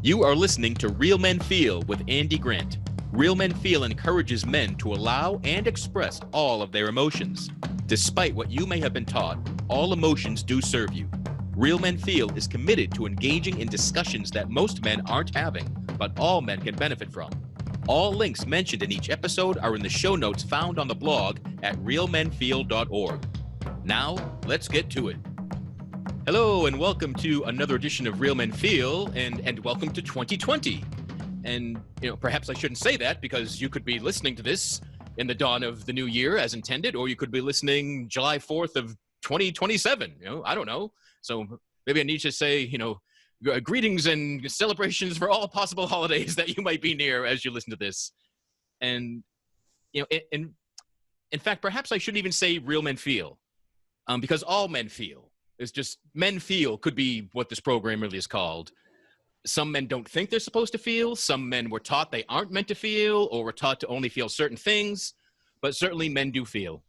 You are listening to Real Men Feel with Andy Grant. Real Men Feel encourages men to allow and express all of their emotions. Despite what you may have been taught, all emotions do serve you. Real Men Feel is committed to engaging in discussions that most men aren't having, but all men can benefit from. All links mentioned in each episode are in the show notes found on the blog at realmenfeel.org. Now, let's get to it. Hello, and welcome to another edition of Real Men Feel, and welcome to 2020. And, perhaps I shouldn't say that because you could be listening to this in the dawn of the new year as intended, or you could be listening July 4th of 2027. I don't know. So maybe I need to say, greetings and celebrations for all possible holidays that you might be near as you listen to this. And, in fact, perhaps I shouldn't even say Real Men Feel, because all men feel. It's just men feel could be what this program really is called. Some men don't think they're supposed to feel. Some men were taught they aren't meant to feel, or were taught to only feel certain things. But certainly men do feel.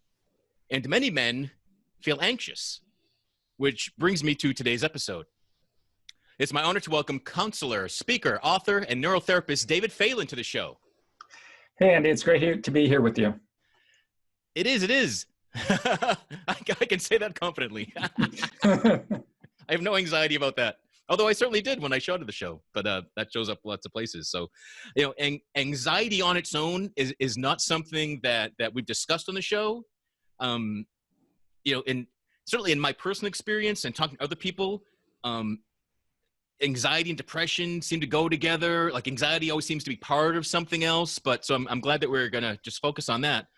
And many men feel anxious, which brings me to today's episode. It's my honor to welcome counselor, speaker, author, and neurotherapist David Phelan to the show. Hey, Andy, it's great to be here with you. It is. I can say that confidently. I have no anxiety about that. Although I certainly did when I showed the show, but that shows up lots of places. So, anxiety on its own is not something that we've discussed on the show. Certainly in my personal experience and talking to other people, anxiety and depression seem to go together. Like anxiety always seems to be part of something else. But so I'm glad that we're gonna just focus on that.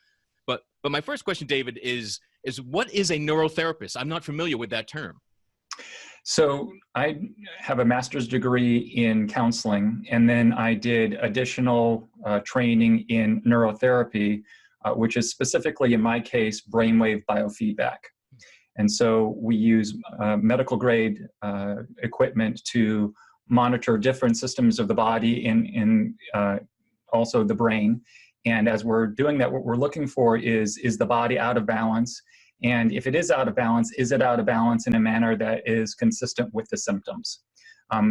But my first question, David, is what is a neurotherapist? I'm not familiar with that term. So I have a master's degree in counseling, and then I did additional training in neurotherapy, which is specifically, in my case, brainwave biofeedback. And so we use medical grade equipment to monitor different systems of the body in also the brain. And as we're doing that, what we're looking for is the body out of balance? And if it is out of balance, is it out of balance in a manner that is consistent with the symptoms?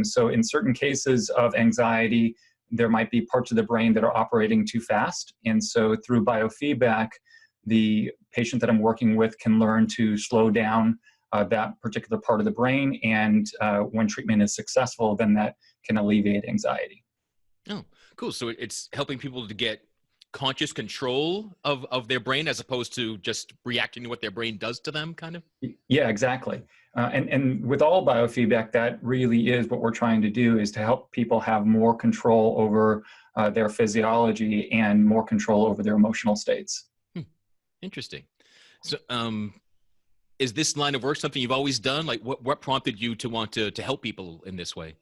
So in certain cases of anxiety, there might be parts of the brain that are operating too fast. And so through biofeedback, the patient that I'm working with can learn to slow down that particular part of the brain. And when treatment is successful, then that can alleviate anxiety. Oh, cool. So it's helping people to get conscious control of their brain as opposed to just reacting to what their brain does to them, kind of? Yeah, exactly. And with all biofeedback, that really is what we're trying to do, is to help people have more control over their physiology and more control over their emotional states. Interesting. So is this line of work something you've always done? Like what prompted you to want to help people in this way?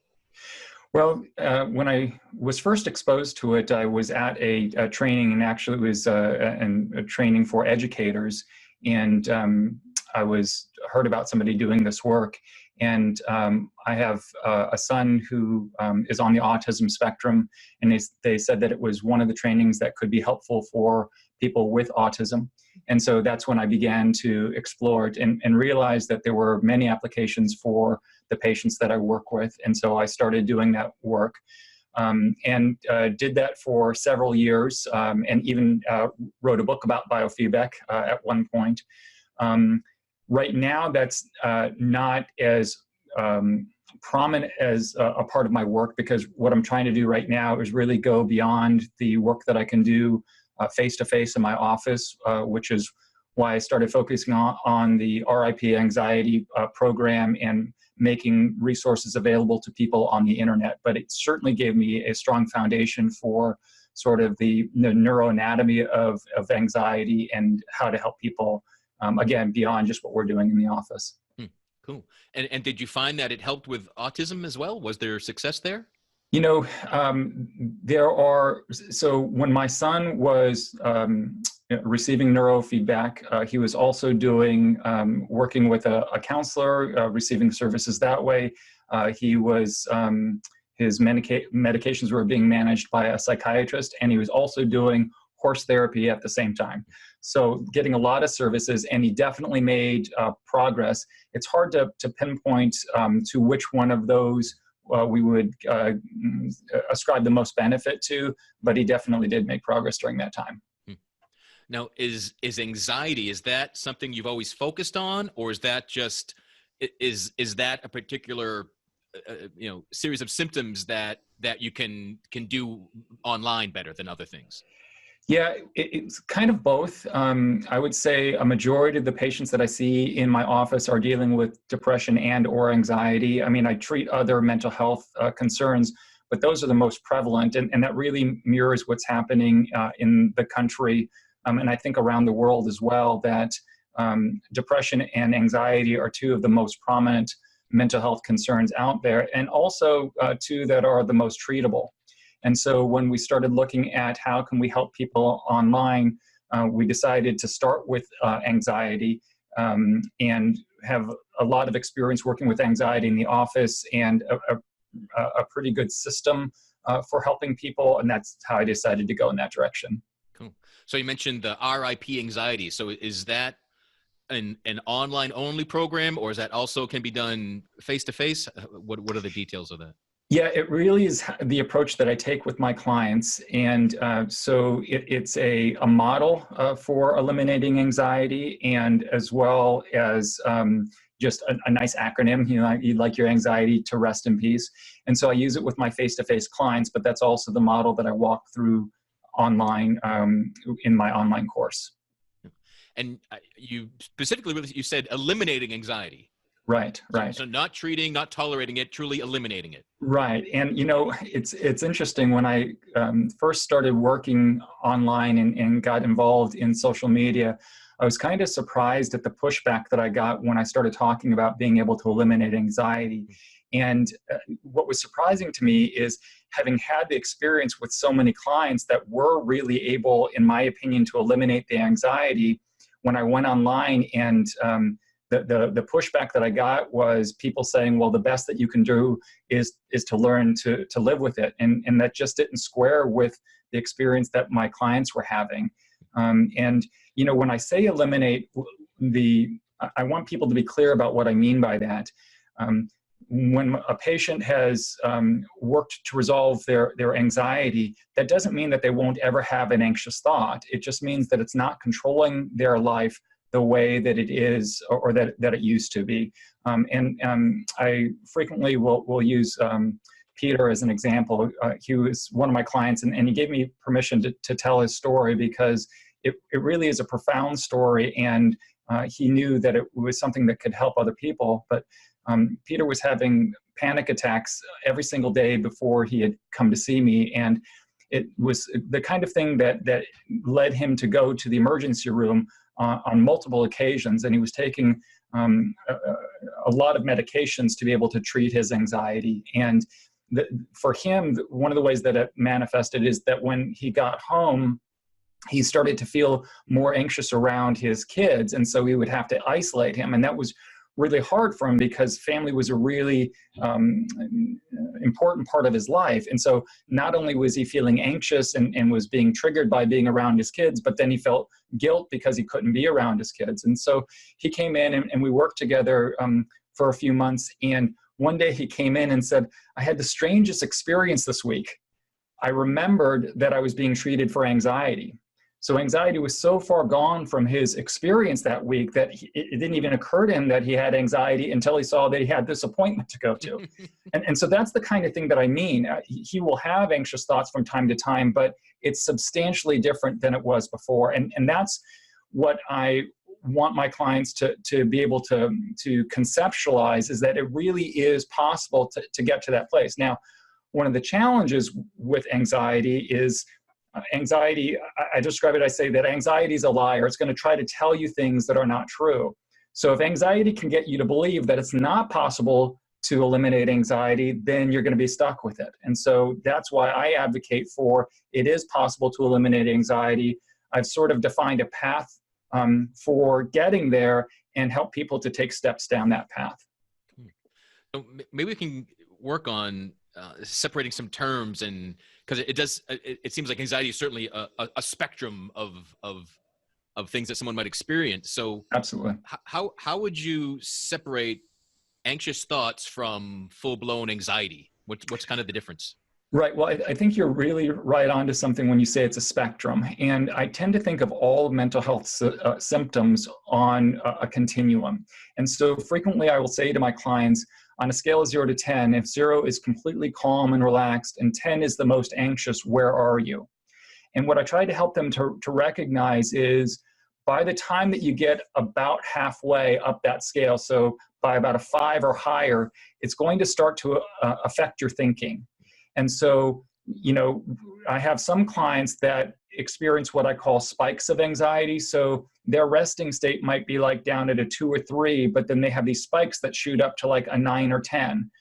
Well, when I was first exposed to it, I was at a training, and actually it was a training for educators. And I heard about somebody doing this work. And I have a son who is on the autism spectrum, and they said that it was one of the trainings that could be helpful for people with autism. And so that's when I began to explore it and realized that there were many applications for the patients that I work with. And so I started doing that work and did that for several years, and even wrote a book about biofeedback at one point. Right now, that's not as prominent as a part of my work, because what I'm trying to do right now is really go beyond the work that I can do face-to-face in my office, which is why I started focusing on the RIP anxiety program and making resources available to people on the internet. But it certainly gave me a strong foundation for sort of the neuroanatomy of anxiety and how to help people, again, beyond just what we're doing in the office. Cool. And did you find that it helped with autism as well? Was there success there? So when my son was receiving neurofeedback, he was also working with a counselor, receiving services that way. His medications were being managed by a psychiatrist, and he was also doing horse therapy at the same time. So getting a lot of services, and he definitely made progress. It's hard to pinpoint to which one of those we would ascribe the most benefit to, but he definitely did make progress during that time. Now, is anxiety, is that something you've always focused on, or is that just, is that a particular series of symptoms that you can do online better than other things? Yeah, it's kind of both. I would say a majority of the patients that I see in my office are dealing with depression and or anxiety. I mean, I treat other mental health concerns, but those are the most prevalent, and that really mirrors what's happening in the country, and I think around the world as well, that depression and anxiety are two of the most prominent mental health concerns out there, and also two that are the most treatable. And so when we started looking at how can we help people online, we decided to start with anxiety, and have a lot of experience working with anxiety in the office, and a pretty good system for helping people. And that's how I decided to go in that direction. Cool. So you mentioned the RIP anxiety. So is that an online only program, or is that also can be done face to face? What are the details of that? Yeah, it really is the approach that I take with my clients. And so it's a model for eliminating anxiety, and as well as just a nice acronym, you'd like your anxiety to rest in peace. And so I use it with my face-to-face clients, but that's also the model that I walk through online in my online course. And you specifically, you said eliminating anxiety. Right, right. So not treating, not tolerating it, truly eliminating it. Right. And, it's interesting. When I first started working online and got involved in social media, I was kind of surprised at the pushback that I got when I started talking about being able to eliminate anxiety. And what was surprising to me is, having had the experience with so many clients that were really able, in my opinion, to eliminate the anxiety, when I went online, and the pushback that I got was people saying, well, the best that you can do is to learn to live with it. And that just didn't square with the experience that my clients were having. And, when I say eliminate, I want people to be clear about what I mean by that. When a patient has worked to resolve their anxiety, that doesn't mean that they won't ever have an anxious thought. It just means that it's not controlling their life the way that it is, or that it used to be. I frequently will use Peter as an example. He was one of my clients, and he gave me permission to tell his story, because it really is a profound story, and he knew that it was something that could help other people. But Peter was having panic attacks every single day before he had come to see me, and it was the kind of thing that led him to go to the emergency room on multiple occasions, and he was taking a lot of medications to be able to treat his anxiety. And for him, one of the ways that it manifested is that when he got home, he started to feel more anxious around his kids, and so he would have to isolate him, and that was really hard for him, because family was a really important part of his life. And so not only was he feeling anxious and was being triggered by being around his kids, but then he felt guilt because he couldn't be around his kids. And so he came in, and we worked together for a few months. And one day he came in and said, I had the strangest experience this week. I remembered that I was being treated for anxiety. So anxiety was so far gone from his experience that week that it didn't even occur to him that he had anxiety until he saw that he had this appointment to go to. And so that's the kind of thing that I mean. He will have anxious thoughts from time to time, but it's substantially different than it was before. And that's what I want my clients to be able to conceptualize, is that it really is possible to get to that place. Now, one of the challenges with anxiety is anxiety, I describe it, I say that anxiety is a liar. It's going to try to tell you things that are not true. So if anxiety can get you to believe that it's not possible to eliminate anxiety, then you're going to be stuck with it. And so that's why I advocate for it is possible to eliminate anxiety. I've sort of defined a path for getting there, and help people to take steps down that path. So maybe we can work on separating some terms, and because it seems like anxiety is certainly a spectrum of things that someone might experience. So absolutely, how would you separate anxious thoughts from full-blown anxiety? What's kind of the difference? Right. Well, I think you're really right onto something when you say it's a spectrum. And I tend to think of all mental health symptoms on a continuum. And so frequently I will say to my clients, on a scale of 0 to 10, if 0 is completely calm and relaxed and 10 is the most anxious, where are you? And what I try to help them to recognize is by the time that you get about halfway up that scale, so by about a 5 or higher, it's going to start to affect your thinking. And so, I have some clients that experience what I call spikes of anxiety. So their resting state might be like down at a 2 or 3, but then they have these spikes that shoot up to like a 9 or 10.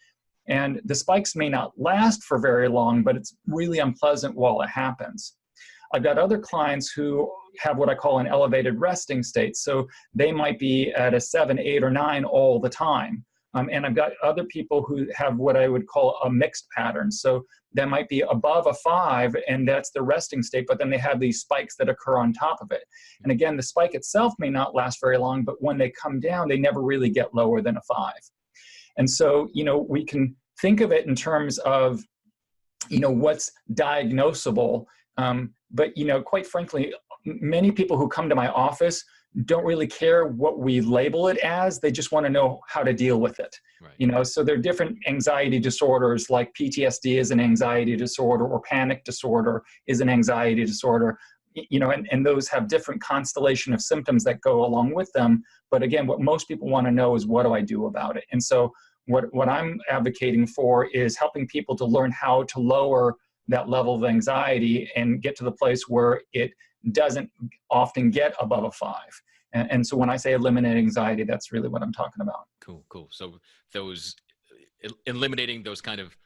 And the spikes may not last for very long, but it's really unpleasant while it happens. I've got other clients who have what I call an elevated resting state. So they might be at a 7, 8, or 9 all the time. And I've got other people who have what I would call a mixed pattern. So that might be above a 5, and that's the resting state, but then they have these spikes that occur on top of it. And again, the spike itself may not last very long, but when they come down, they never really get lower than a 5. And so, we can think of it in terms of, what's diagnosable. But, quite frankly, many people who come to my office don't really care what we label it as. They just want to know how to deal with it. Right. So there are different anxiety disorders, like PTSD is an anxiety disorder, or panic disorder is an anxiety disorder, and those have different constellation of symptoms that go along with them. But again, what most people want to know is, what do I do about it? And so what I'm advocating for is helping people to learn how to lower that level of anxiety and get to the place where it doesn't often get above a 5. And so when I say eliminate anxiety, that's really what I'm talking about. Cool. So eliminating those kind of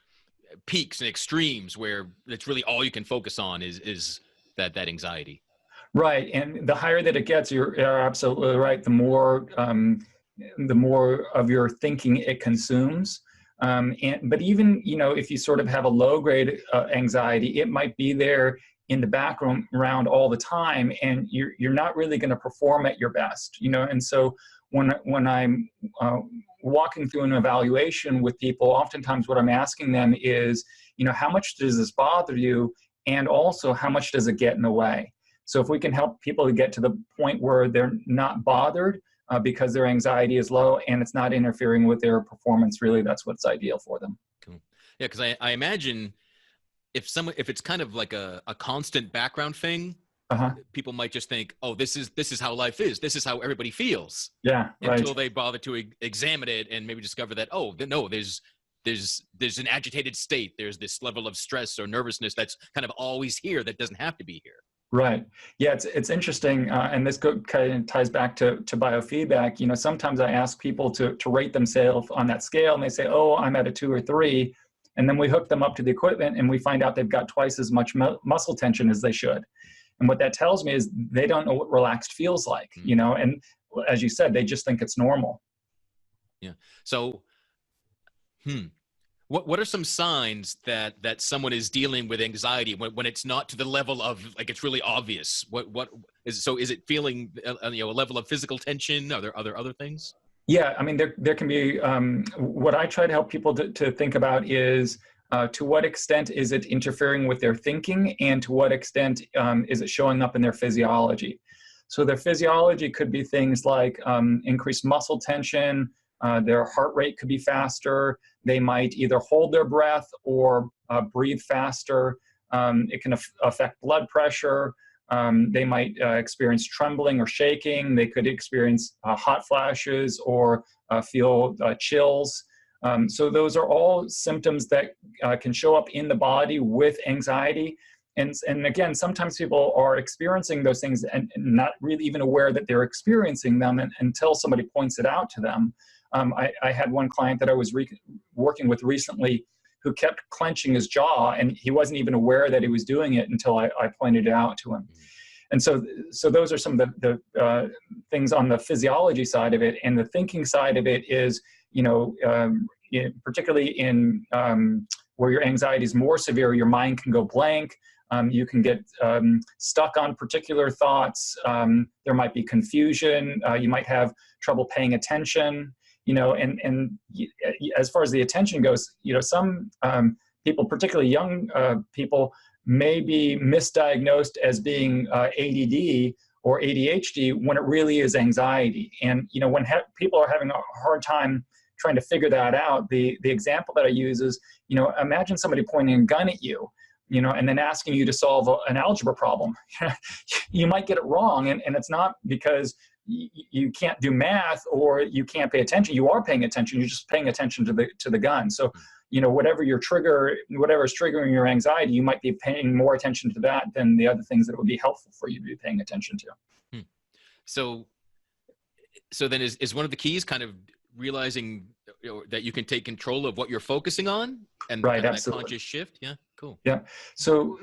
peaks and extremes where it's really all you can focus on is that anxiety. Right. And the higher that it gets, you're absolutely right. The more of your thinking it consumes. But even, if you sort of have a low grade anxiety, it might be there in the background all the time, and you're not really going to perform at your best, And so when I'm walking through an evaluation with people, oftentimes what I'm asking them is, how much does this bother you? And also, how much does it get in the way? So if we can help people to get to the point where they're not bothered because their anxiety is low and it's not interfering with their performance, really, that's what's ideal for them. Cool. Yeah, because I imagine if it's kind of like a constant background thing, people might just think, oh, this is how life is. This is how everybody feels. Yeah. Until they bother to examine it and maybe discover that, oh, no, there's an agitated state. There's this level of stress or nervousness that's kind of always here that doesn't have to be here. Right. Yeah, it's interesting. And this kind of ties back to biofeedback. Sometimes I ask people to rate themselves on that scale, and they say, oh, I'm at a 2 or 3. And then we hook them up to the equipment and we find out they've got twice as much muscle tension as they should. And what that tells me is they don't know what relaxed feels like, and as you said, they just think it's normal. Yeah. So, what are some signs that someone is dealing with anxiety when it's not to the level of like it's really obvious? What is it feeling a level of physical tension? Are there other things? Yeah, I mean, there can be, what I try to help people to think about is to what extent is it interfering with their thinking, and to what extent is it showing up in their physiology. So their physiology could be things like increased muscle tension, their heart rate could be faster, they might either hold their breath or breathe faster, it can affect blood pressure. They might experience trembling or shaking. They could experience hot flashes or feel chills. So those are all symptoms that can show up in the body with anxiety. And again, sometimes people are experiencing those things and not really even aware that they're experiencing them until somebody points it out to them. I had one client that I was working with recently who kept clenching his jaw, and he wasn't even aware that he was doing it until I pointed it out to him. And so those are some of the things on the physiology side of it. And the thinking side of it is, particularly in where your anxiety is more severe, your mind can go blank. You can get stuck on particular thoughts. There might be confusion. You might have trouble paying attention. as far as the attention goes, some people, particularly young people, may be misdiagnosed as being ADD or ADHD when it really is anxiety. And when people are having a hard time trying to figure that out, the example that I use is, imagine somebody pointing a gun at you, and then asking you to solve an algebra problem. You might get it wrong, and it's not because you can't do math or you can't pay attention. You are paying attention. You're just paying attention to the gun. So, whatever is triggering your anxiety, you might be paying more attention to that than the other things that would be helpful for you to be paying attention to. So then is one of the keys kind of realizing that you can take control of what you're focusing on, and right, that absolutely. conscious shift? Yeah, cool. Yeah. So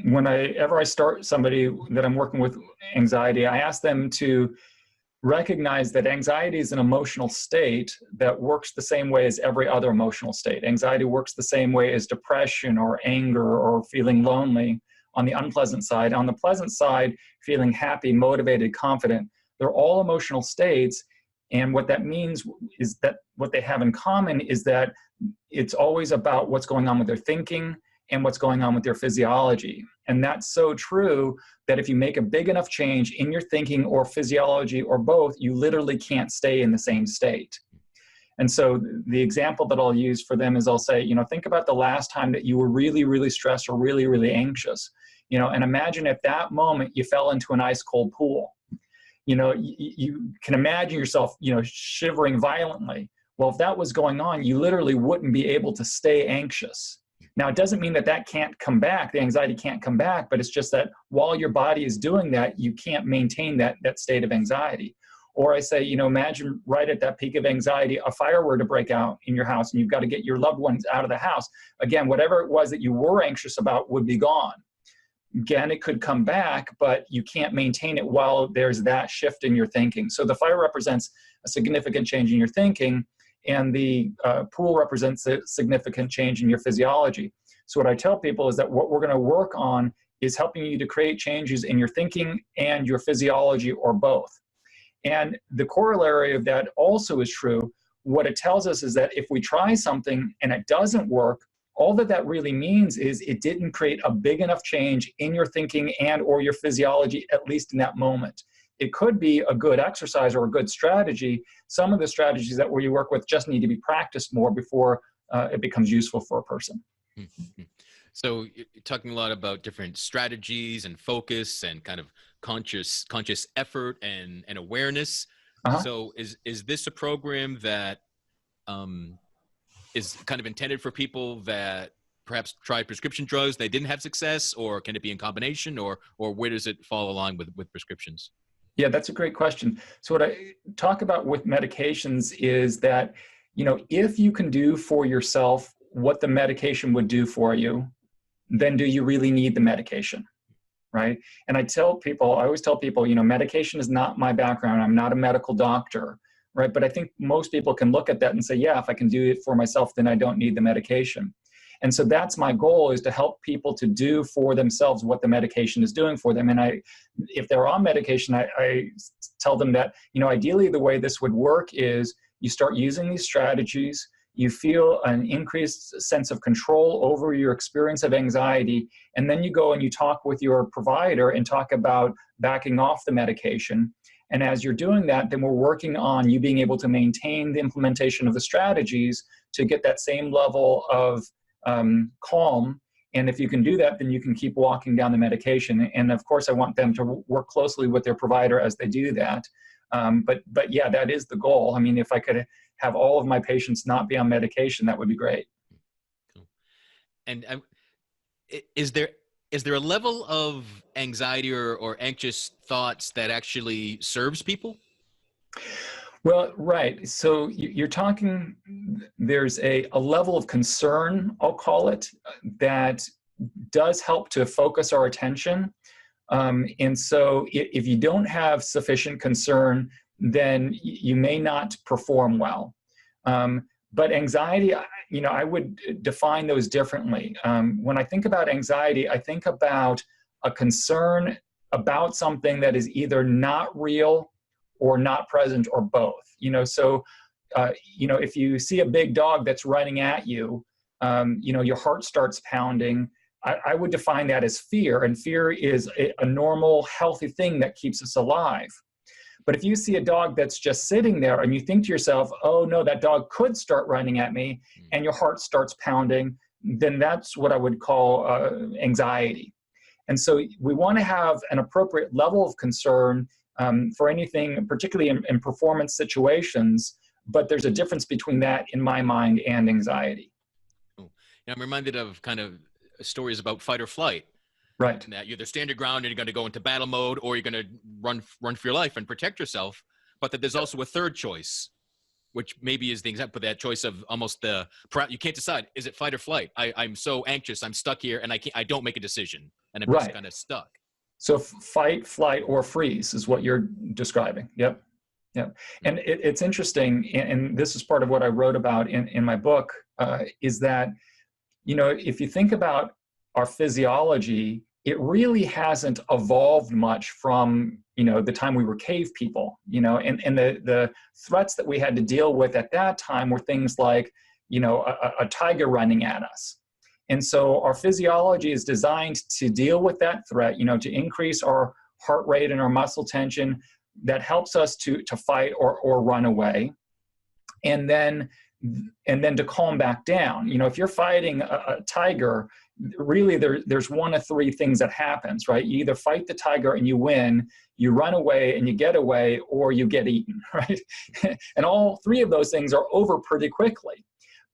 whenever I start somebody that I'm working with anxiety, I ask them to recognize that anxiety is an emotional state that works the same way as every other emotional state. Anxiety works the same way as depression or anger or feeling lonely on the unpleasant side. On the pleasant side, feeling happy, motivated, confident. They're all emotional states. And what that means is that what they have in common is that it's always about what's going on with their thinking and what's going on with their physiology. And that's so true that if you make a big enough change in your thinking or physiology or both, you literally can't stay in the same state. And so the example that I'll use for them is I'll say, think about the last time that you were really, really stressed or really, really anxious, and imagine at that moment you fell into an ice cold pool. You can imagine yourself, shivering violently. Well, if that was going on, you literally wouldn't be able to stay anxious. Now, it doesn't mean that can't come back, the anxiety can't come back, but it's just that while your body is doing that, you can't maintain that state of anxiety. Or I say, imagine right at that peak of anxiety, a fire were to break out in your house and you've got to get your loved ones out of the house. Again, whatever it was that you were anxious about would be gone. Again, it could come back, but you can't maintain it while there's that shift in your thinking. So the fire represents a significant change in your thinking, and the pool represents a significant change in your physiology. So what I tell people is that what we're going to work on is helping you to create changes in your thinking and your physiology, or both. And the corollary of that also is true. What it tells us is that if we try something and it doesn't work, all that really means is it didn't create a big enough change in your thinking and or your physiology, at least in that moment. It could be a good exercise or a good strategy. Some of the strategies that we work with just need to be practiced more before it becomes useful for a person. So you're talking a lot about different strategies and focus and kind of conscious effort and awareness. Uh-huh. So is this a program that is kind of intended for people that perhaps tried prescription drugs, they didn't have success, or can it be in combination, or where does it fall along with prescriptions? Yeah, that's a great question. So what I talk about with medications is that, if you can do for yourself what the medication would do for you, then do you really need the medication, right? And I always tell people, medication is not my background. I'm not a medical doctor, right? But I think most people can look at that and say, yeah, if I can do it for myself, then I don't need the medication. And so that's my goal, is to help people to do for themselves what the medication is doing for them. And if they're on medication, I tell them that, ideally the way this would work is you start using these strategies, you feel an increased sense of control over your experience of anxiety, and then you go and you talk with your provider and talk about backing off the medication. And as you're doing that, then we're working on you being able to maintain the implementation of the strategies to get that same level of calm. And if you can do that, then you can keep walking down the medication. And of course, I want them to work closely with their provider as they do that. But yeah, that is the goal. I mean, if I could have all of my patients not be on medication, that would be great. Cool. And is there a level of anxiety or anxious thoughts that actually serves people? Well, right. So you're talking, there's a level of concern, I'll call it, that does help to focus our attention. And so if you don't have sufficient concern, then you may not perform well. But anxiety, I would define those differently. When I think about anxiety, I think about a concern about something that is either not real or not present, or both. So if you see a big dog that's running at you, your heart starts pounding. I would define that as fear, and fear is a normal, healthy thing that keeps us alive. But if you see a dog that's just sitting there and you think to yourself, oh no, that dog could start running at me, and your heart starts pounding, then that's what I would call anxiety. And so we want to have an appropriate level of concern for anything, particularly in performance situations, but there's a difference between that, in my mind, and anxiety. Oh. I'm reminded of kind of stories about fight or flight. Right. That you either stand your ground and you're going to go into battle mode, or you're going to run for your life and protect yourself. But that there's also a third choice, which maybe is the example, that choice of almost you can't decide, is it fight or flight? I'm so anxious, I'm stuck here, and I don't make a decision, and I'm just kind of stuck. So fight, flight, or freeze is what you're describing. Yep. And it's interesting, and this is part of what I wrote about in my book, is that, if you think about our physiology, it really hasn't evolved much from, the time we were cave people, and the threats that we had to deal with at that time were things like, a tiger running at us. And so our physiology is designed to deal with that threat, to increase our heart rate and our muscle tension. That helps us to fight or run away. And then to calm back down. If you're fighting a tiger, really there's one of three things that happens, right? You either fight the tiger and you win, you run away and you get away, or you get eaten, right? And all three of those things are over pretty quickly.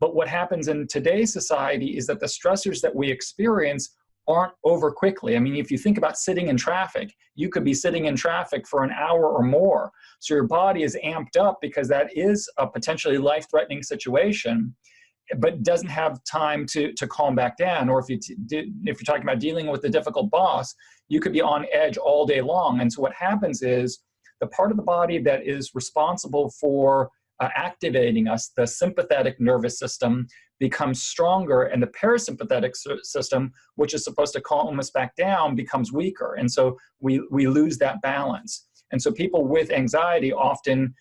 But what happens in today's society is that the stressors that we experience aren't over quickly. I mean, if you think about sitting in traffic, you could be sitting in traffic for an hour or more. So your body is amped up because that is a potentially life-threatening situation, but doesn't have time to calm back down. Or if you're talking about dealing with a difficult boss, you could be on edge all day long. And so what happens is the part of the body that is responsible for activating us, the sympathetic nervous system, becomes stronger, and the parasympathetic system, which is supposed to calm us back down, becomes weaker. And so we lose that balance. And so people with anxiety often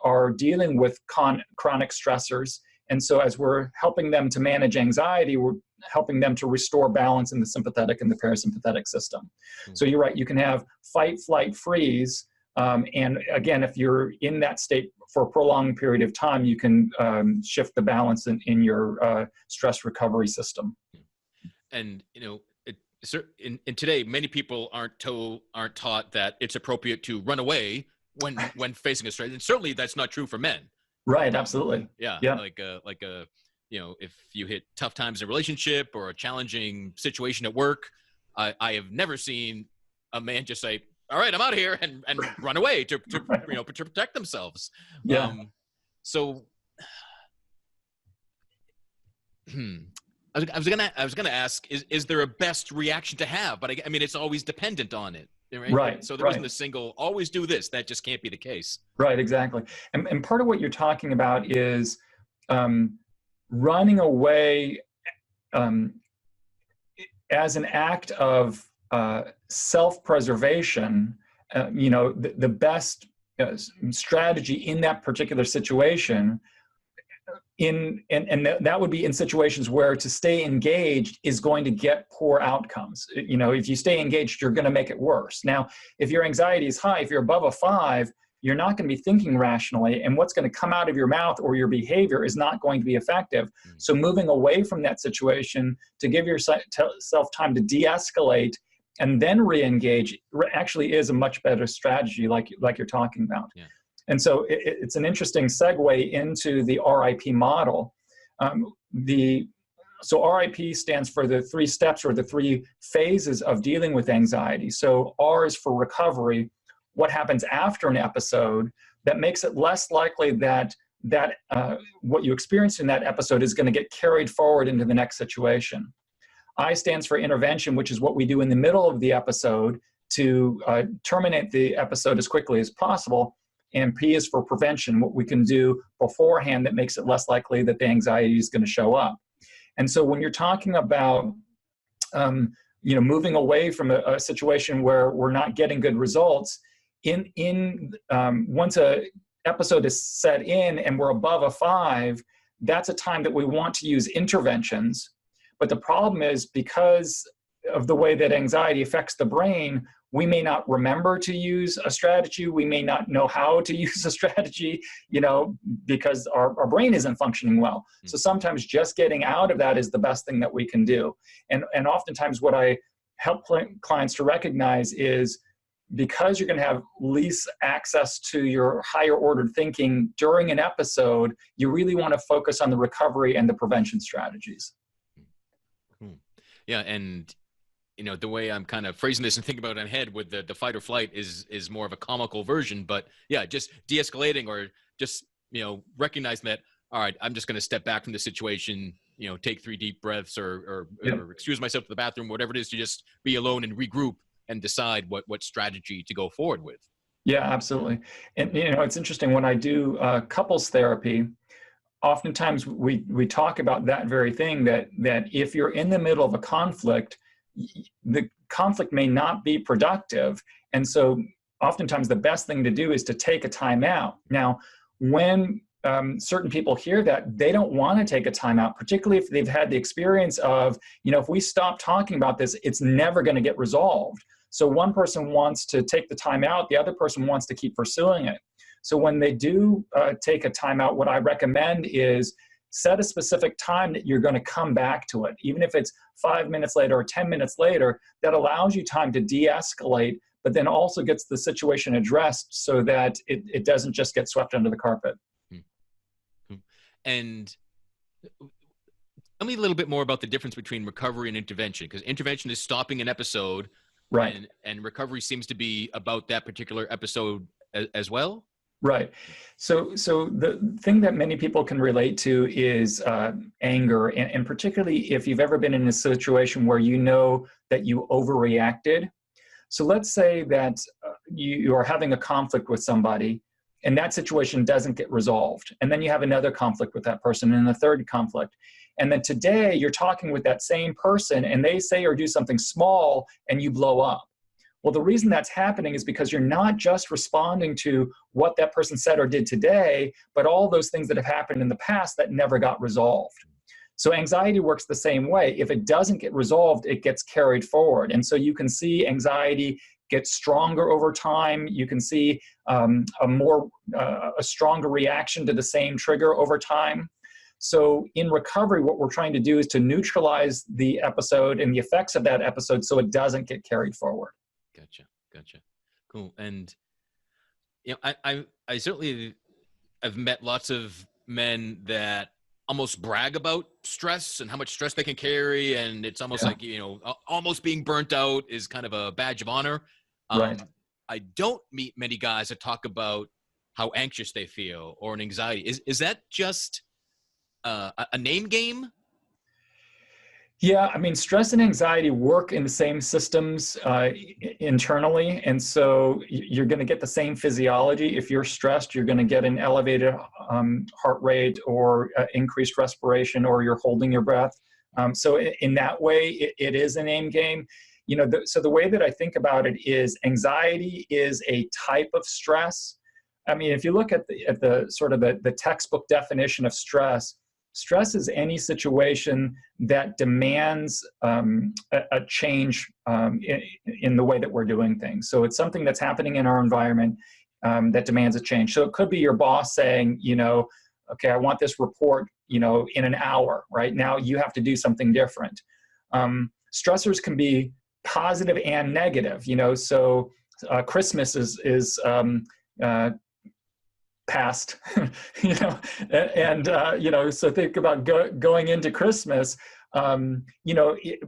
are dealing with chronic stressors. And so as we're helping them to manage anxiety, we're helping them to restore balance in the sympathetic and the parasympathetic system. Mm-hmm. So you're right, you can have fight, flight, freeze. And again, if you're in that state for a prolonged period of time, you can shift the balance in your stress recovery system. And, in today, many people aren't taught that it's appropriate to run away when facing a stress. And certainly that's not true for men. Right. Absolutely. Yeah. If you hit tough times in a relationship or a challenging situation at work, I have never seen a man just say, all right, I'm out of here, and run away to protect themselves. Yeah. So I was gonna ask, is there a best reaction to have? But I mean, it's always dependent on it, right? Right. So there isn't a single always do this. That just can't be the case. Right. Exactly. And part of what you're talking about is running away as an act of self-preservation. The best strategy in that particular situation, and that would be in situations where to stay engaged is going to get poor outcomes. If you stay engaged, you're going to make it worse. Now, if your anxiety is high, if you're above a 5, you're not going to be thinking rationally, and what's going to come out of your mouth or your behavior is not going to be effective. So moving away from that situation to give yourself time to de-escalate and then re-engage actually is a much better strategy, like you're talking about. Yeah. And so it's an interesting segue into the RIP model. So RIP stands for the 3 steps or the 3 phases of dealing with anxiety. So R is for recovery, what happens after an episode that makes it less likely that what you experienced in that episode is going to get carried forward into the next situation. I stands for intervention, which is what we do in the middle of the episode to terminate the episode as quickly as possible. And P is for prevention, what we can do beforehand that makes it less likely that the anxiety is going to show up. And so when you're talking about moving away from a situation where we're not getting good results, once a episode is set in and we're above a 5, that's a time that we want to use interventions. But the problem is, because of the way that anxiety affects the brain, we may not remember to use a strategy. We may not know how to use a strategy, because our brain isn't functioning well. So sometimes just getting out of that is the best thing that we can do. And oftentimes what I help clients to recognize is, because you're going to have least access to your higher ordered thinking during an episode, you really want to focus on the recovery and the prevention strategies. Yeah. And, the way I'm kind of phrasing this and thinking about it in head with the fight or flight is more of a comical version, but yeah, just de-escalating, or just, recognizing that, all right, I'm just going to step back from the situation, take 3 deep breaths or excuse myself to the bathroom, whatever it is, to just be alone and regroup and decide what strategy to go forward with. Yeah, absolutely. And, it's interesting, when I do couples therapy, oftentimes we talk about that very thing, that if you're in the middle of a conflict, the conflict may not be productive. And so oftentimes the best thing to do is to take a timeout. Now, when certain people hear that, they don't want to take a timeout, particularly if they've had the experience of, if we stop talking about this, it's never going to get resolved. So one person wants to take the time out, the other person wants to keep pursuing it. So when they do take a timeout, what I recommend is set a specific time that you're going to come back to it. Even if it's 5 minutes later or 10 minutes later, that allows you time to de-escalate, but then also gets the situation addressed so that it doesn't just get swept under the carpet. And tell me a little bit more about the difference between recovery and intervention, because intervention is stopping an episode. Right. And recovery seems to be about that particular episode as well. Right. So the thing that many people can relate to is anger, and particularly if you've ever been in a situation where you know that you overreacted. So let's say that you are having a conflict with somebody, and that situation doesn't get resolved. And then you have another conflict with that person, and a third conflict. And then today you're talking with that same person, and they say or do something small, and you blow up. Well, the reason that's happening is because you're not just responding to what that person said or did today, but all those things that have happened in the past that never got resolved. So anxiety works the same way. If it doesn't get resolved, it gets carried forward. And so you can see anxiety get stronger over time. You can see a stronger reaction to the same trigger over time. So in recovery, what we're trying to do is to neutralize the episode and the effects of that episode so it doesn't get carried forward. Gotcha. Cool. And, I certainly have met lots of men that almost brag about stress and how much stress they can carry. And it's almost like, almost being burnt out is kind of a badge of honor. Right. I don't meet many guys that talk about how anxious they feel or an anxiety. Is that just a name game? Yeah, I mean, stress and anxiety work in the same systems internally. And so you're going to get the same physiology. If you're stressed, you're going to get an elevated heart rate or increased respiration, or you're holding your breath. So in that way, it is a name game. So the way that I think about it is, anxiety is a type of stress. I mean, if you look at the sort of the textbook definition of stress, stress is any situation that demands a change in the way that we're doing things. So it's something that's happening in our environment that demands a change. So it could be your boss saying, okay, I want this report, in an hour. Right now, you have to do something different. Stressors can be positive and negative. So Christmas is past, so think about going into Christmas,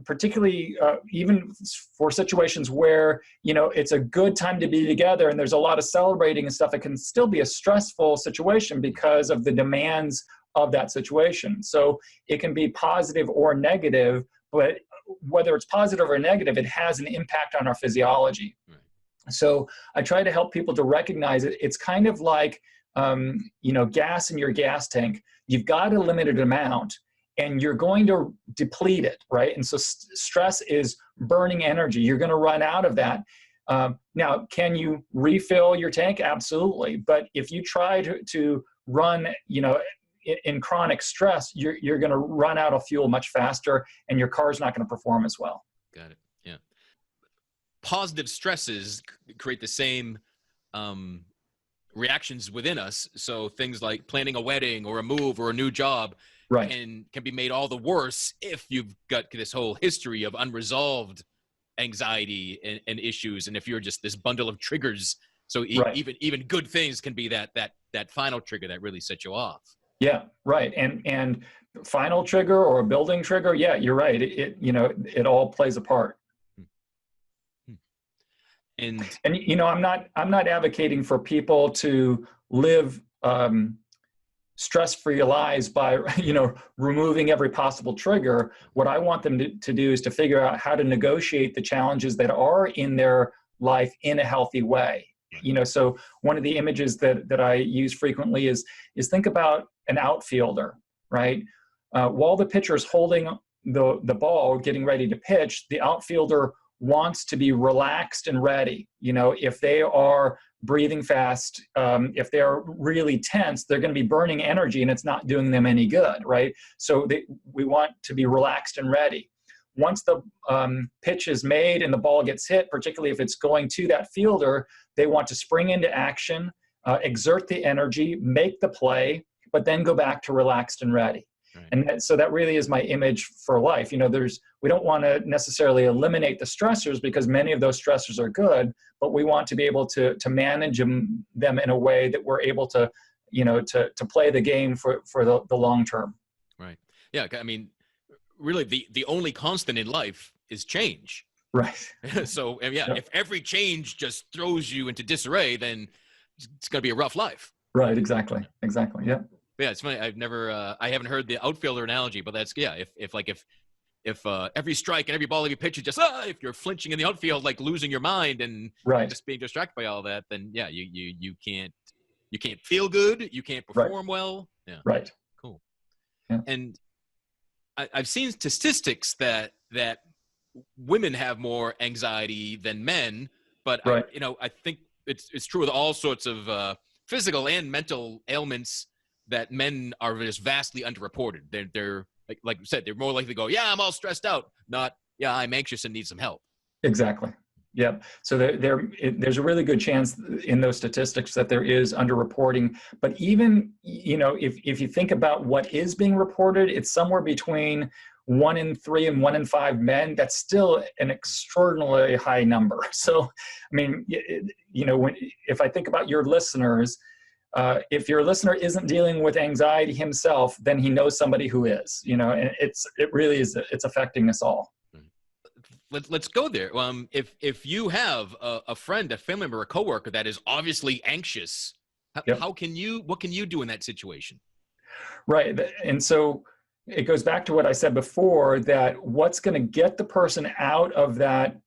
particularly even for situations where, it's a good time to be together and there's a lot of celebrating and stuff, it can still be a stressful situation because of the demands of that situation. So it can be positive or negative, but whether it's positive or negative, it has an impact on our physiology. Right. So I try to help people to recognize it. It's kind of like, gas in your gas tank. You've got a limited amount and you're going to deplete it, right? And so stress is burning energy. You're going to run out of that. Now, can you refill your tank? Absolutely. But if you try to run, in chronic stress, you're going to run out of fuel much faster, and your car's not going to perform as well. Got it. Yeah. Positive stresses create the same reactions within us. So things like planning a wedding or a move or a new job Right. can be made all the worse if you've got this whole history of unresolved anxiety and issues, and if you're just this bundle of triggers. So Right. even good things can be that final trigger that really sets you off. Yeah, right. And final trigger or a building trigger, yeah, you're right. It all plays a part. And I'm not advocating for people to live stress-free lives by removing every possible trigger. What I want them to do is to figure out how to negotiate the challenges that are in their life in a healthy way. So one of the images that I use frequently is think about an outfielder, right? While the pitcher's holding the ball, getting ready to pitch, the outfielder wants to be relaxed and ready. If they are breathing fast, if they're really tense, they're going to be burning energy and it's not doing them any good, right? So we want to be relaxed and ready. Once the pitch is made and the ball gets hit, particularly if it's going to that fielder, they want to spring into action, exert the energy, make the play, but then go back to relaxed and ready. Right. And so that really is my image for life. We don't want to necessarily eliminate the stressors because many of those stressors are good, but we want to be able to manage them in a way that we're able to, to play the game for the long term. Right. Yeah. I mean, really the only constant in life is change. Right. So yeah, if every change just throws you into disarray, then it's going to be a rough life. Right. Exactly. Yeah. Yeah, it's funny. I haven't heard the outfielder analogy, but that's, yeah. If every strike and every ball, every pitch is just, if you're flinching in the outfield, like losing your mind and just being distracted by all that, then yeah, you can't feel good. You can't perform well. Yeah. Right. Cool. Yeah. And I've seen statistics that women have more anxiety than men, but I think it's true with all sorts of physical and mental ailments that men are just vastly underreported. They're like you said, they're more likely to go, yeah, I'm all stressed out, not, yeah, I'm anxious and need some help. Exactly. Yep. So there's a really good chance in those statistics that there is underreporting. But even, if you think about what is being reported, it's somewhere between 1 in 3 and 1 in 5 men. That's still an extraordinarily high number. So, I mean, if I think about your listeners, if your listener isn't dealing with anxiety himself, then he knows somebody who is, and it really is, it's affecting us all. Let's go there. If you have a friend, a family member, a coworker that is obviously anxious, what can you do in that situation? Right. And so it goes back to what I said before, that what's going to get the person out of that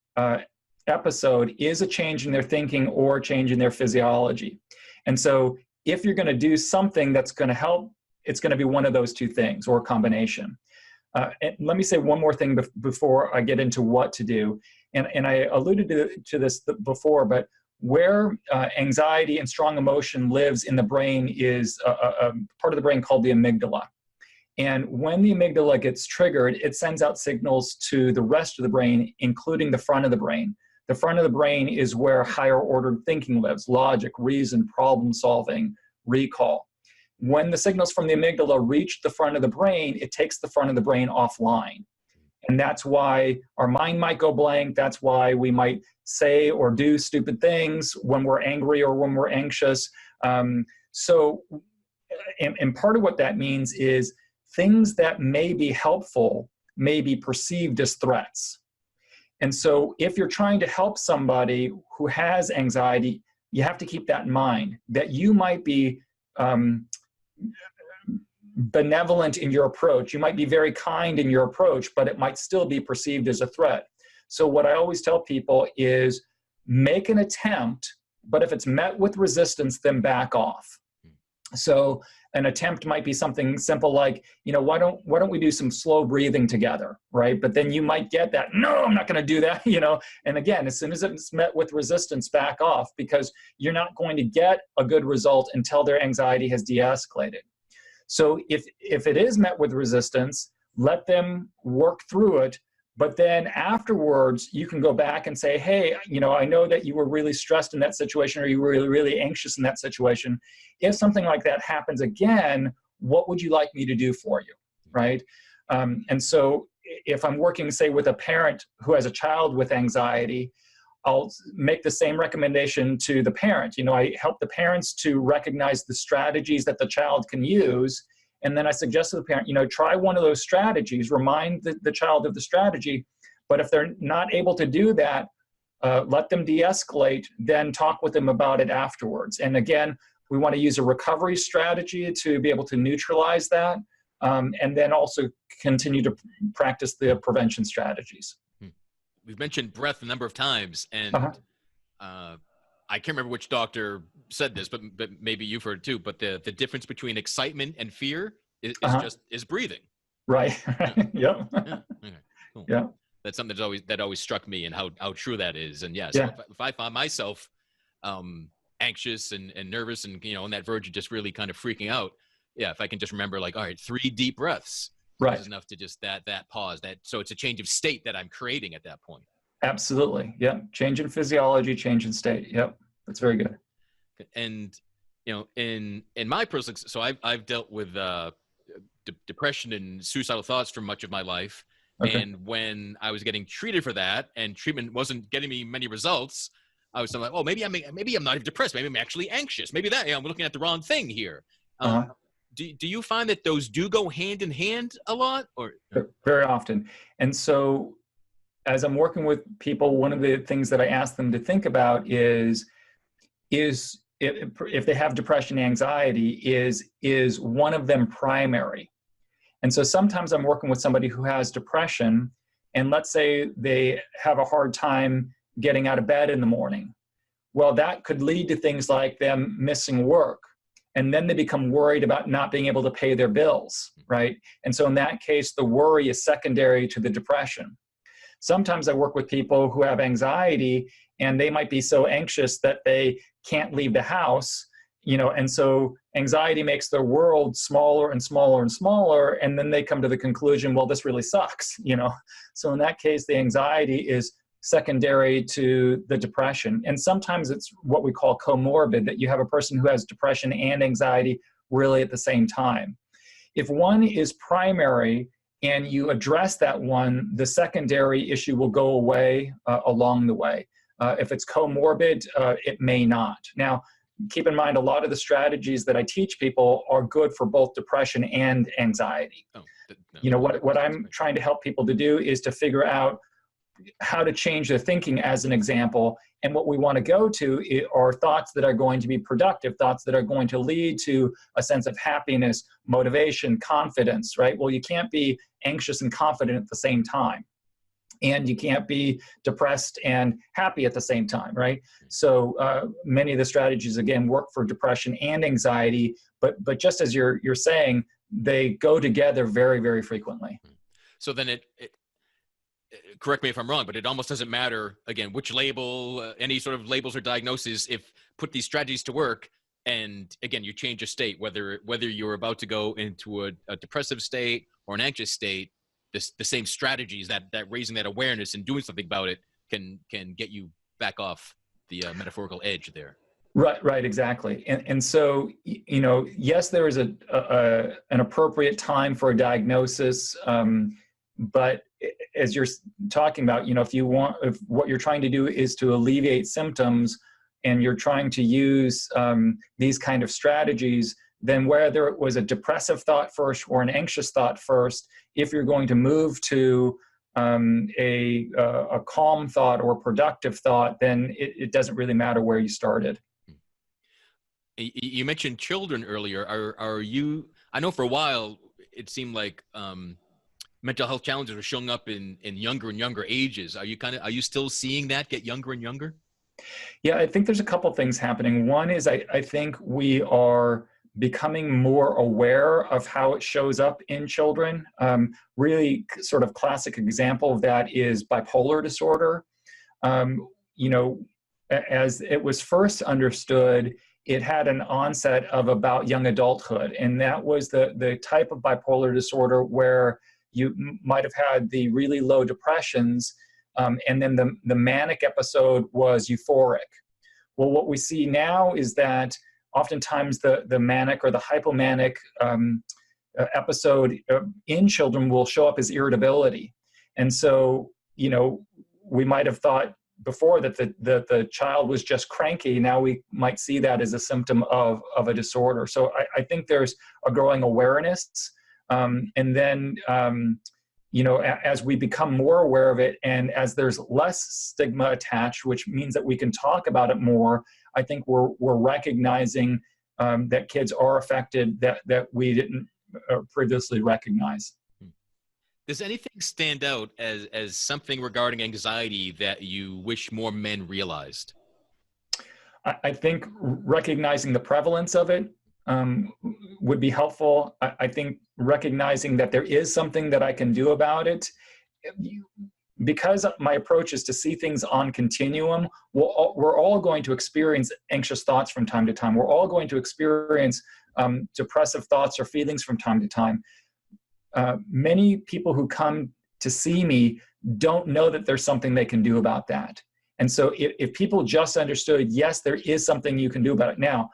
episode is a change in their thinking or change in their physiology. And so if you're going to do something that's going to help, it's going to be one of those two things or a combination. And let me say one more thing before I get into what to do. And I alluded to this before, but where anxiety and strong emotion lives in the brain is a part of the brain called the amygdala. And when the amygdala gets triggered, it sends out signals to the rest of the brain, including the front of the brain. The front of the brain is where higher ordered thinking lives: logic, reason, problem solving, recall. When the signals from the amygdala reach the front of the brain, it takes the front of the brain offline. And that's why our mind might go blank. That's why we might say or do stupid things when we're angry or when we're anxious. And part of what that means is things that may be helpful may be perceived as threats. And so if you're trying to help somebody who has anxiety, you have to keep that in mind, that you might be benevolent in your approach. You might be very kind in your approach, but it might still be perceived as a threat. So what I always tell people is make an attempt, but if it's met with resistance, then back off. So an attempt might be something simple like, why don't we do some slow breathing together, right? But then you might get that, no, I'm not going to do that, And again, as soon as it's met with resistance, back off, because you're not going to get a good result until their anxiety has de-escalated. So if it is met with resistance, let them work through it. But then afterwards, you can go back and say, hey, I know that you were really stressed in that situation, or you were really, really anxious in that situation. If something like that happens again, what would you like me to do for you, right? And so if I'm working, say, with a parent who has a child with anxiety, I'll make the same recommendation to the parent. I help the parents to recognize the strategies that the child can use. And then I suggest to the parent, try one of those strategies, remind the child of the strategy. But if they're not able to do that, let them de-escalate, then talk with them about it afterwards. And again, we want to use a recovery strategy to be able to neutralize that, and then also continue to practice the prevention strategies. We've mentioned breath a number of times, and I can't remember which doctor said this, but maybe you've heard it too. But the difference between excitement and fear is breathing. Right. Yep. Yeah. Okay. Cool. Yeah. That's something that always struck me, and how true that is. And so if I find myself anxious and nervous, and on that verge of just really kind of freaking out, if I can just remember, like, all right, 3 deep breaths. Right. Is enough to just that pause. So it's a change of state that I'm creating at that point. Absolutely. Yep. Change in physiology, change in state. Yep. That's very good. And in my personal, so I've dealt with depression and suicidal thoughts for much of my life. Okay. And when I was getting treated for that, and treatment wasn't getting me many results, I was like, oh, maybe I'm not even depressed. Maybe I'm actually anxious. Maybe I'm looking at the wrong thing here. Do you find that those do go hand in hand a lot, or very often? And so as I'm working with people, one of the things that I ask them to think about is if they have depression, anxiety, is one of them primary? And so sometimes I'm working with somebody who has depression, and let's say they have a hard time getting out of bed in the morning. Well, that could lead to things like them missing work. And then they become worried about not being able to pay their bills, right? And so in that case, the worry is secondary to the depression. Sometimes I work with people who have anxiety, and they might be so anxious that they can't leave the house, and so anxiety makes their world smaller and smaller and smaller, and then they come to the conclusion, well, this really sucks, So in that case, the anxiety is secondary to the depression. And sometimes it's what we call comorbid, that you have a person who has depression and anxiety really at the same time. If one is primary and you address that one, the secondary issue will go away along the way. If it's comorbid, it may not. Now, keep in mind, a lot of the strategies that I teach people are good for both depression and anxiety. What I'm trying to help people to do is to figure out how to change their thinking, as an example. And what we want to go to are thoughts that are going to be productive, thoughts that are going to lead to a sense of happiness, motivation, confidence, right? Well, you can't be anxious and confident at the same time. And you can't be depressed and happy at the same time, right? So many of the strategies, again, work for depression and anxiety, but just as you're saying, they go together very, very frequently. So then correct me if I'm wrong, but it almost doesn't matter, again, which label, any sort of labels or diagnoses, if put these strategies to work, and again, you change your state, whether you're about to go into a depressive state or an anxious state, the same strategies, that raising that awareness and doing something about it can get you back off the metaphorical edge there. Right, exactly. And so, yes, there is an appropriate time for a diagnosis, but as you're talking about, if what you're trying to do is to alleviate symptoms, and you're trying to use these kind of strategies, then whether it was a depressive thought first or an anxious thought first, if you're going to move to a calm thought or productive thought, then it doesn't really matter where you started. You mentioned children earlier. Are you? I know for a while it seemed like mental health challenges were showing up in younger and younger ages. Are you still seeing that get younger and younger? Yeah, I think there's a couple things happening. One is I think we are becoming more aware of how it shows up in children. Really sort of classic example of that is bipolar disorder. You know, as it was first understood, it had an onset of about young adulthood. And that was the type of bipolar disorder where you might have had the really low depressions, and then the manic episode was euphoric. Well, what we see now is that oftentimes the manic or the hypomanic episode in children will show up as irritability. And so, you know, we might have thought before that the child was just cranky. Now we might see that as a symptom of a disorder. So I think there's a growing awareness. And then, you know, as we become more aware of it and as there's less stigma attached, which means that we can talk about it more, I think we're recognizing that kids are affected that we didn't previously recognize. Does anything stand out as something regarding anxiety that you wish more men realized? I think recognizing the prevalence of it would be helpful. I think recognizing that there is something that I can do about it. Because my approach is to see things on continuum, we're all going to experience anxious thoughts from time to time. We're all going to experience depressive thoughts or feelings from time to time. Many people who come to see me don't know that there's something they can do about that. And so if people just understood, yes, there is something you can do about it. Now,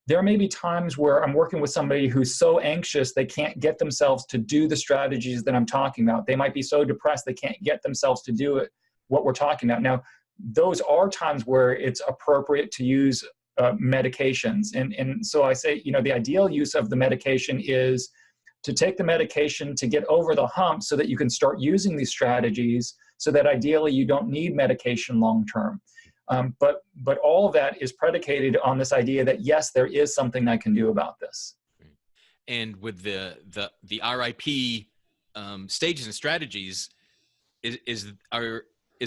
there may be times where I'm working with somebody who's so anxious they can't get themselves to do the strategies that I'm talking about. They might be so depressed they can't get themselves to do it, what we're talking about. Now, those are times where it's appropriate to use medications. And so I say, you know, the ideal use of the medication is to take the medication to get over the hump so that you can start using these strategies so that ideally you don't need medication long term. But all of that is predicated on this idea that, yes, there is something I can do about this. And with the RIP stages and strategies, is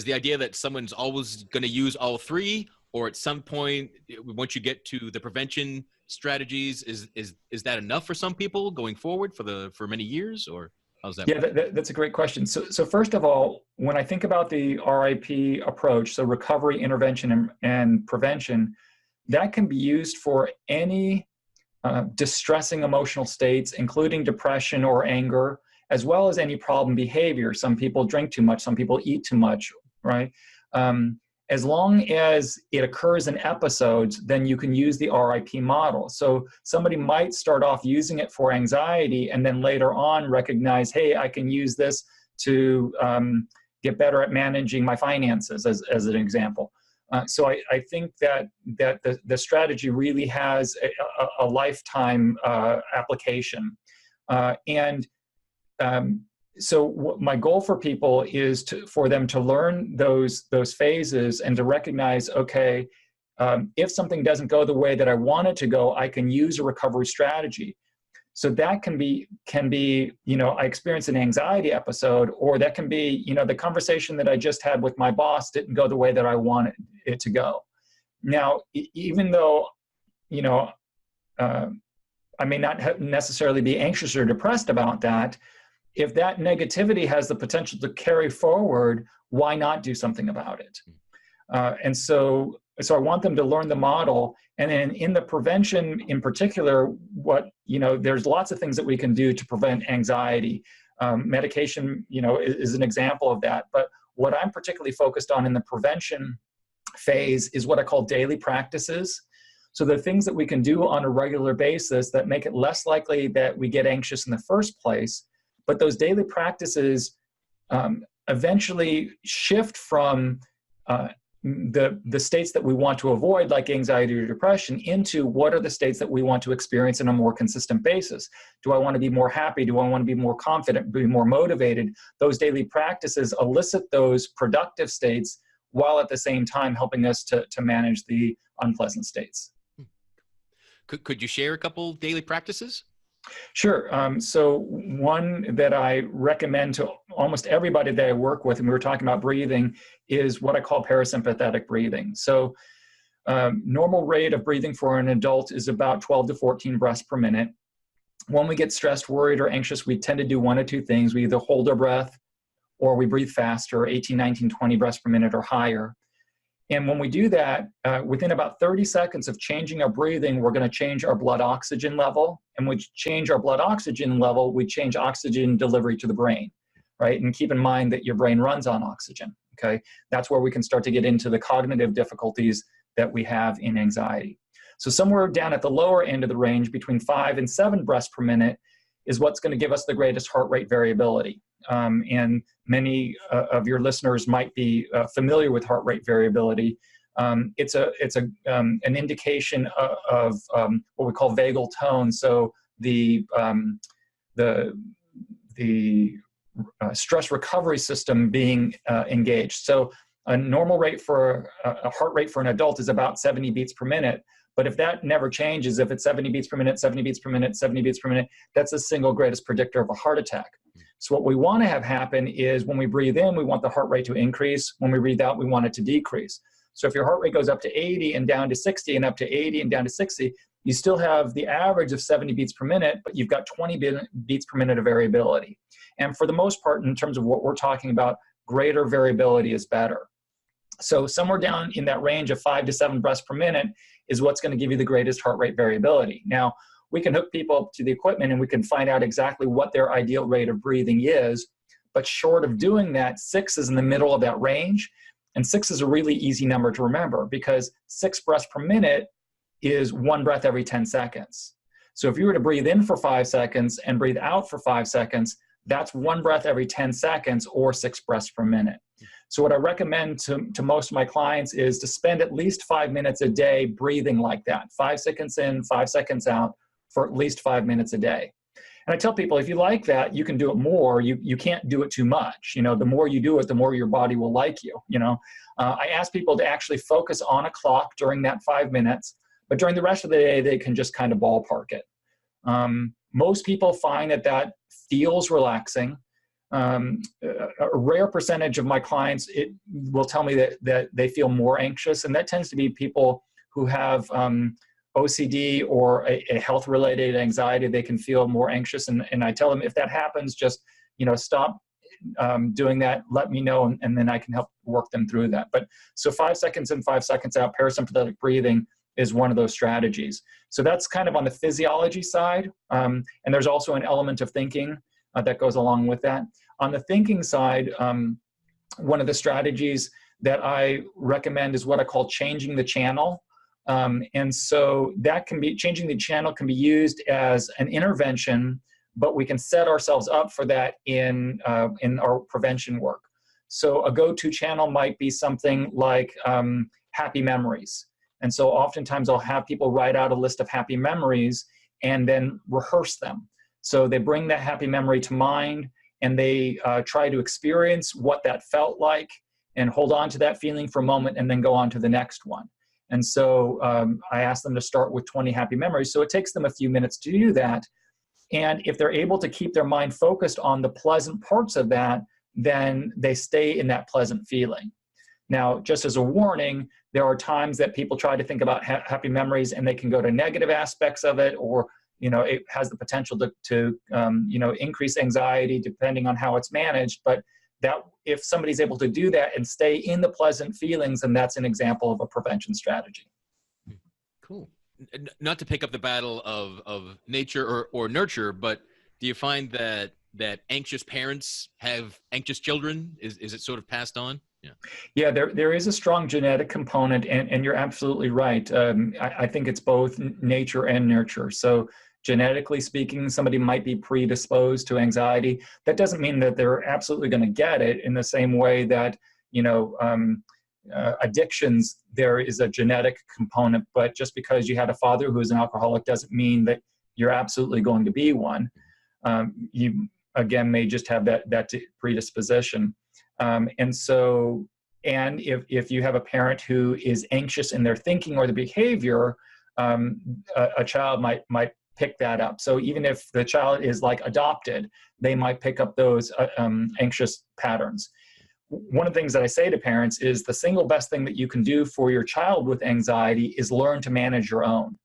the idea that someone's always going to use all three, or at some point, once you get to the prevention strategies, is that enough for some people going forward for many years, or how's that? Yeah, that's a great question. So first of all, when I think about the RIP approach, so recovery, intervention, and prevention, that can be used for any distressing emotional states, including depression or anger, as well as any problem behavior. Some people drink too much, some people eat too much, right? As long as it occurs in episodes, then you can use the RIP model. So somebody might start off using it for anxiety and then later on recognize, hey, I can use this to get better at managing my finances, as an example. So I think that the strategy really has a lifetime application. So what my goal for people is for them to learn those phases and to recognize, okay, if something doesn't go the way that I want it to go, I can use a recovery strategy. So that can be, you know, I experienced an anxiety episode, or that can be, you know, the conversation that I just had with my boss didn't go the way that I wanted it to go. Now, even though, you know, I may not necessarily be anxious or depressed about that, if that negativity has the potential to carry forward, why not do something about it? And so I want them to learn the model. And then in the prevention in particular, there's lots of things that we can do to prevent anxiety. Medication, you know, is an example of that. But what I'm particularly focused on in the prevention phase is what I call daily practices. So the things that we can do on a regular basis that make it less likely that we get anxious in the first place. But those daily practices eventually shift from the states that we want to avoid, like anxiety or depression, into what are the states that we want to experience on a more consistent basis. Do I want to be more happy? Do I want to be more confident, be more motivated? Those daily practices elicit those productive states while at the same time helping us to manage the unpleasant states. Could you share a couple daily practices? Sure. So one that I recommend to almost everybody that I work with, and we were talking about breathing, is what I call parasympathetic breathing. So Normal rate of breathing for an adult is about 12 to 14 breaths per minute. When we get stressed, worried, or anxious, we tend to do one of two things. We either hold our breath or we breathe faster, 18, 19, 20 breaths per minute or higher. And when we do that, within about 30 seconds of changing our breathing, we're going to change our blood oxygen level. And when we change our blood oxygen level, we change oxygen delivery to the brain, right? And keep in mind that your brain runs on oxygen, okay? That's where we can start to get into the cognitive difficulties that we have in anxiety. So somewhere down at the lower end of the range, between 5 and 7 breaths per minute, is what's going to give us the greatest heart rate variability. And many of your listeners might be familiar with heart rate variability. It's an indication of what we call vagal tone. So the stress recovery system being engaged. So a normal rate for a heart rate for an adult is about 70 beats per minute. But if that never changes, if it's 70 beats per minute, 70 beats per minute, 70 beats per minute, that's the single greatest predictor of a heart attack. So what we want to have happen is when we breathe in, we want the heart rate to increase. When we breathe out, we want it to decrease. So if your heart rate goes up to 80 and down to 60 and up to 80 and down to 60, you still have the average of 70 beats per minute, but you've got 20 beats per minute of variability. And for the most part, in terms of what we're talking about, greater variability is better. So somewhere down in that range of 5 to 7 breaths per minute is what's going to give you the greatest heart rate variability. Now, we can hook people up to the equipment and we can find out exactly what their ideal rate of breathing is. But short of doing that, 6 is in the middle of that range. And 6 is a really easy number to remember because 6 breaths per minute is 1 breath every 10 seconds. So if you were to breathe in for 5 seconds and breathe out for 5 seconds, that's 1 breath every 10 seconds or 6 breaths per minute. So what I recommend to most of my clients is to spend at least 5 minutes a day breathing like that. 5 seconds in, 5 seconds out for at least 5 minutes a day. And I tell people, if you like that, you can do it more. You can't do it too much. You know, the more you do it, the more your body will like you. You know, I ask people to actually focus on a clock during that 5 minutes, but during the rest of the day, they can just kind of ballpark it. Most people find that feels relaxing. A rare percentage of my clients will tell me that they feel more anxious, and that tends to be people who have OCD or a health-related anxiety. They can feel more anxious, and I tell them if that happens, just stop doing that. Let me know, and then I can help work them through that. But so 5 seconds in, 5 seconds out, parasympathetic breathing is one of those strategies. So that's kind of on the physiology side, and there's also an element of thinking that goes along with that. On the thinking side, one of the strategies that I recommend is what I call changing the channel. And so that can be, changing the channel can be used as an intervention, but we can set ourselves up for that in our prevention work. So a go-to channel might be something like happy memories. And so oftentimes I'll have people write out a list of happy memories and then rehearse them. So they bring that happy memory to mind and they try to experience what that felt like and hold on to that feeling for a moment and then go on to the next one. And so I ask them to start with 20 happy memories. So it takes them a few minutes to do that. And if they're able to keep their mind focused on the pleasant parts of that, then they stay in that pleasant feeling. Now, just as a warning, there are times that people try to think about happy memories and they can go to negative aspects of it, or it has the potential to increase anxiety depending on how it's managed. But that if somebody's able to do that and stay in the pleasant feelings, then that's an example of a prevention strategy. Cool. Not to pick up the battle of nature or nurture, but do you find that anxious parents have anxious children? Is it sort of passed on? Yeah, there is a strong genetic component, and you're absolutely right. I think it's both nature and nurture. So genetically speaking, somebody might be predisposed to anxiety. That doesn't mean that they're absolutely going to get it, in the same way that, addictions, there is a genetic component, but just because you had a father who is an alcoholic doesn't mean that you're absolutely going to be one. You, again, may just have that predisposition. And if you have a parent who is anxious in their thinking or the behavior, a child might pick that up. So even if the child is like adopted, they might pick up those anxious patterns. one of the things that I say to parents is the single best thing that you can do for your child with anxiety is learn to manage your own.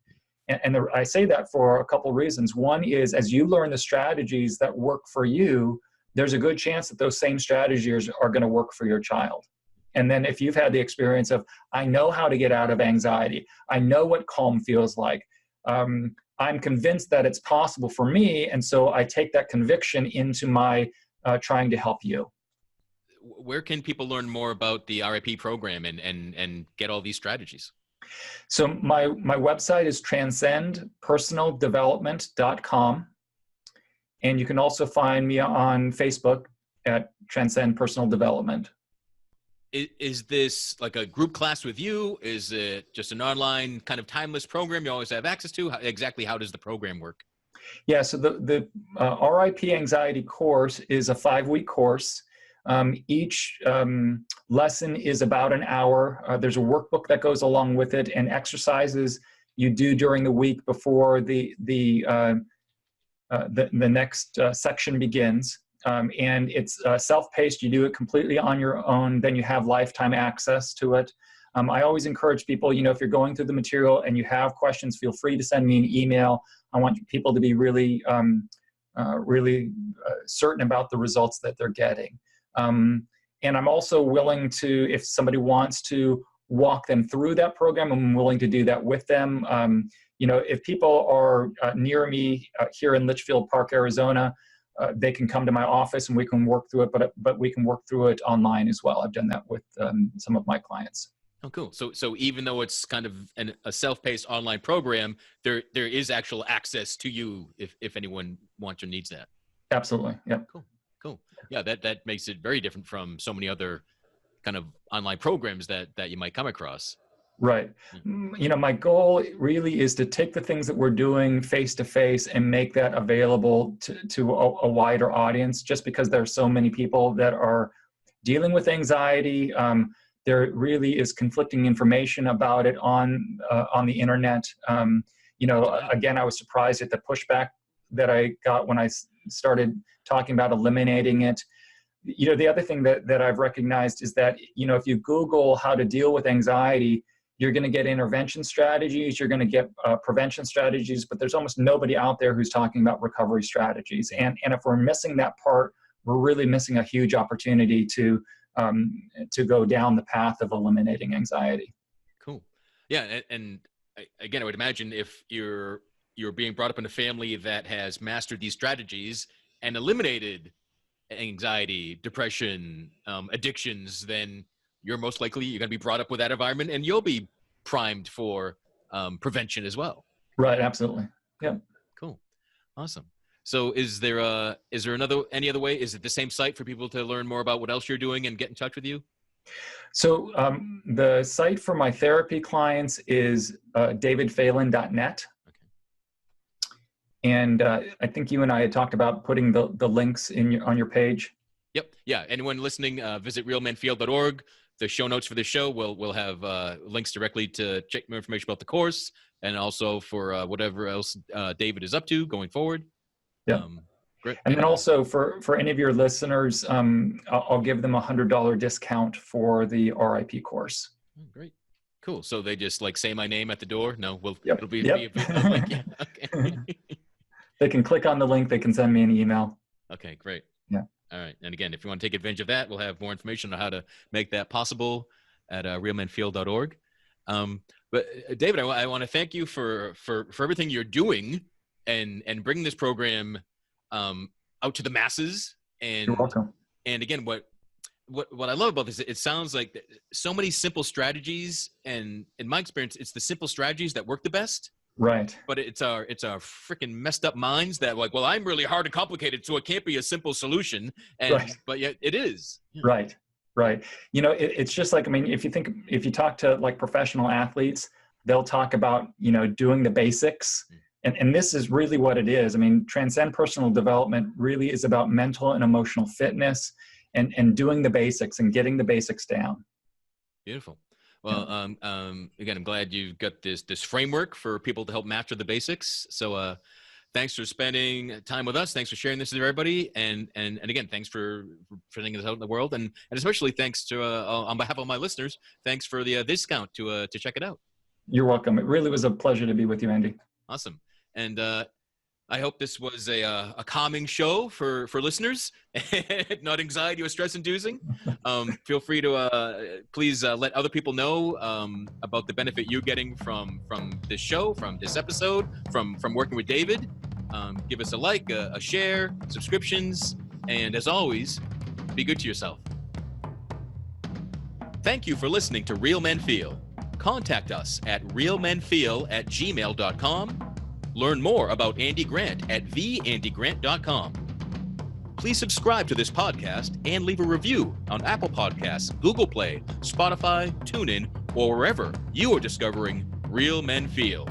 I say that for a couple of reasons. One is, as you learn the strategies that work for you, there's a good chance that those same strategies are going to work for your child. And then if you've had the experience of, I know how to get out of anxiety, I know what calm feels like, I'm convinced that it's possible for me, and so I take that conviction into my trying to help you. Where can people learn more about the RIP program and get all these strategies? So my website is transcendpersonaldevelopment.com. And you can also find me on Facebook at Transcend Personal Development. Is this like a group class with you? Is it just an online kind of timeless program you always have access to? How does the program work? Yeah, so the RIP anxiety course is a 5-week course. Each lesson is about an hour. There's a workbook that goes along with it, and exercises you do during the week before the next section begins. And it's self-paced. You do it completely on your own. Then you have lifetime access to it. I always encourage people, if you're going through the material and you have questions, feel free to send me an email. I want people to be really certain about the results that they're getting. And I'm also willing to, if somebody wants to walk them through that program, I'm willing to do that with them. If people are near me here in Litchfield Park, Arizona, they can come to my office and we can work through it, but we can work through it online as well. I've done that with some of my clients. Oh, cool. So even though it's kind of a self-paced online program, there is actual access to you if anyone wants or needs that. Absolutely. Yeah. Cool. Yeah, that makes it very different from so many other kind of online programs that you might come across. Right. My goal really is to take the things that we're doing face to face and make that available to a wider audience, just because there are so many people that are dealing with anxiety. There really is conflicting information about it on the internet. Again, I was surprised at the pushback that I got when I started talking about eliminating it. The other thing that I've recognized is that, if you Google how to deal with anxiety, you're going to get intervention strategies, you're going to get prevention strategies, but there's almost nobody out there who's talking about recovery strategies. And if we're missing that part, we're really missing a huge opportunity to go down the path of eliminating anxiety. Cool. Yeah, and again, I would imagine if you're being brought up in a family that has mastered these strategies and eliminated anxiety, depression, addictions, then you're most likely you're going to be brought up with that environment, and you'll be primed for prevention as well. Right. Absolutely. Yeah. Cool. Awesome. So is there any other way? Is it the same site for people to learn more about what else you're doing and get in touch with you? So the site for my therapy clients is davidphelan.net. Okay. And I think you and I had talked about putting the links on your page. Yep. Yeah. Anyone listening, visit realmenfeel.org. The show notes for this show will have links directly to check more information about the course, and also for whatever else David is up to going forward. Yeah. Great. And then also for any of your listeners, I'll give them $100 discount for the RIP course. Great. Cool. So they just say my name at the door? No, Yep. It'll be Yep. a link. Yeah. Okay. They can click on the link. They can send me an email. Okay, great. Yeah. All right. And again, if you want to take advantage of that, we'll have more information on how to make that possible at realmenfeel.org. But David, I want to thank you for everything you're doing and bringing this program out to the masses. And you're welcome. And again, what I love about this, it sounds like so many simple strategies, and in my experience, it's the simple strategies that work the best. Right. But it's our freaking messed up minds that I'm really hard and complicated, so it can't be a simple solution. Right. But yet it is. Yeah. Right. Right. It's just if you talk to professional athletes, they'll talk about, doing the basics. And this is really what it is. Transcend personal development really is about mental and emotional fitness and doing the basics and getting the basics down. Beautiful. Well, again, I'm glad you've got this framework for people to help master the basics. So Thanks for spending time with us. Thanks for sharing this with everybody. And again, thanks for sending this out in the world. And especially thanks to, on behalf of my listeners, thanks for the discount to check it out. You're welcome. It really was a pleasure to be with you, Andy. Awesome. And I hope this was a calming show for listeners, not anxiety or stress inducing. Feel free to please let other people know about the benefit you're getting from this show, from this episode, from working with David. Give us a like, a share, subscriptions, and as always, be good to yourself. Thank you for listening to Real Men Feel. Contact us at realmenfeel@gmail.com. Learn more about Andy Grant at theandygrant.com. Please subscribe to this podcast and leave a review on Apple Podcasts, Google Play, Spotify, TuneIn, or wherever you are discovering Real Men Feel.